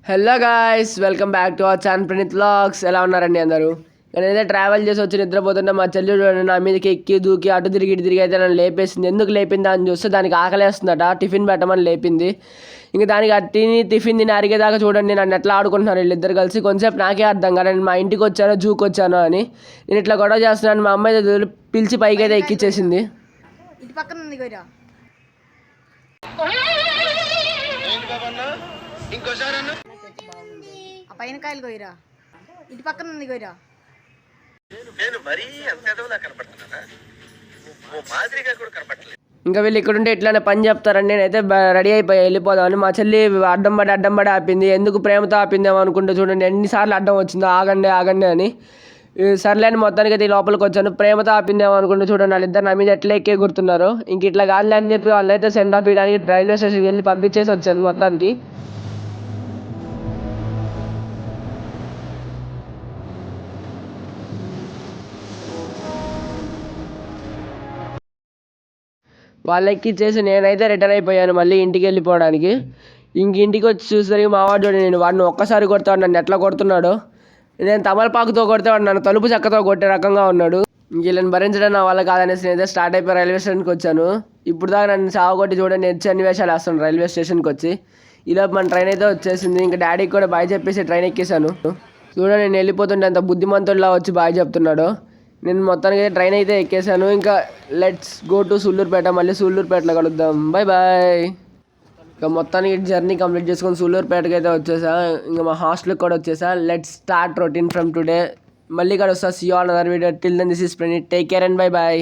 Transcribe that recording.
Hello guys, welcome back to our channel Praneeth vlogs. ఎలా ఉన్నారండి అందరూ? నేనైతే ట్రావెల్ చేసి వచ్చి నిద్రపోతుంటే మా చెల్లి చూడండి నా మీదకి ఎక్కి దూకి అటు తిరిగి ఇటు తిరిగి అయితే నన్ను లేపేసింది. ఎందుకు లేపిందా అని చూస్తే దానికి ఆకలేస్తుందట, టిఫిన్ పెట్టమని లేపింది. ఇంక దానికి టిఫిన్ తిని అరిగేదాకా చూడండి నన్ను ఎట్లా ఆడుకుంటున్నారు వీళ్ళిద్దరు కలిసి. కొంచెంసేపు నాకే అర్థం కాదు నేను మా ఇంటికి వచ్చానో జూకి వచ్చానో అని. నేను ఇట్లా గొడవ చేస్తున్నాను, మా అమ్మాయి అయితే పిలిచి పైకి అయితే ఎక్కిచ్చేసింది. ఇటు పక్కన ఉంది గోరా, ఆ పైన కాయలు గోయిరా. ఇటు పక్కన ఉంది గోరా. ఇంకా వీళ్ళు ఇక్కడుంటే ఎట్లానే పని చెప్తారని నేనైతే రెడీ అయిపోయి వెళ్ళిపోదామని. మా చెల్లి అడ్డం పడి ఆపింది. ఎందుకు ప్రేమతో ఆపిందేమో అనుకుంటే చూడండి ఎన్నిసార్లు అడ్డం వచ్చిందో, ఆగండి ఆగండి అని. సర్లేని మొత్తానికి అయితే లోపలికి వచ్చాను. ప్రేమతో ఆపిందేమో అనుకుంటే చూడండి వాళ్ళిద్దరు నా మీద ఎట్లా ఎక్కే గుర్తున్నారు. ఇంక ఇట్లా కాదులే అని చెప్పి వాళ్ళైతే సెండ్ ఆఫ్ ఇవ్వడానికి రైల్వే స్టేషన్కి వెళ్ళి పంపించేసి వచ్చాను మొత్తానికి. వాళ్ళకి చేసి నేనైతే రిటర్న్ అయిపోయాను మళ్ళీ ఇంటికి వెళ్ళిపోవడానికి. ఇంటికి వచ్చి చూసేసరికి మావాడు చూడండి, నేను వాడిని ఒక్కసారి కొడతాడు, నన్ను ఎట్లా కొడుతున్నాడు. నేను తమలపాకుతో కొడితే వాడు నన్ను తలుపు చెక్కతో కొట్టే రకంగా ఉన్నాడు. వీళ్ళని భరించడం నా వల్ల కాదనేసి నేనైతే స్టార్ట్ అయిపోయి రైల్వే స్టేషన్కి వచ్చాను. ఇప్పుడు దాకా నన్ను సాగొట్టి చూడండి నేను సన్నివేశాలు వేస్తాను రైల్వే స్టేషన్కి వచ్చి. ఈలోపు మన ట్రైన్ అయితే వచ్చేసింది. ఇంకా డాడీకి కూడా బాయ్ చెప్పేసి ట్రైన్ ఎక్కేసాను. చూడండి నేను వెళ్ళిపోతుంటే అంత బుద్ధిమంతుడిలా వచ్చి బాయ్ చెప్తున్నాడు. నేను మొత్తానికి ట్రైన్ అయితే ఎక్కేసాను. ఇంకా లెట్స్ గో టు సూళ్ళూరుపేట. మళ్ళీ సూళ్ళూరుపేటలో కలుద్దాం. Bye bye. ఇంకా మొత్తానికి జర్నీ కంప్లీట్ చేసుకొని సూళ్ళూరుపేటకి అయితే వచ్చేసా. ఇంకా మా హాస్టల్కి కూడా వచ్చేసా. Let's start routine from today. మళ్ళీ కలుస్తా. See you all another video. Till then this is Praneeth. Take care and bye bye.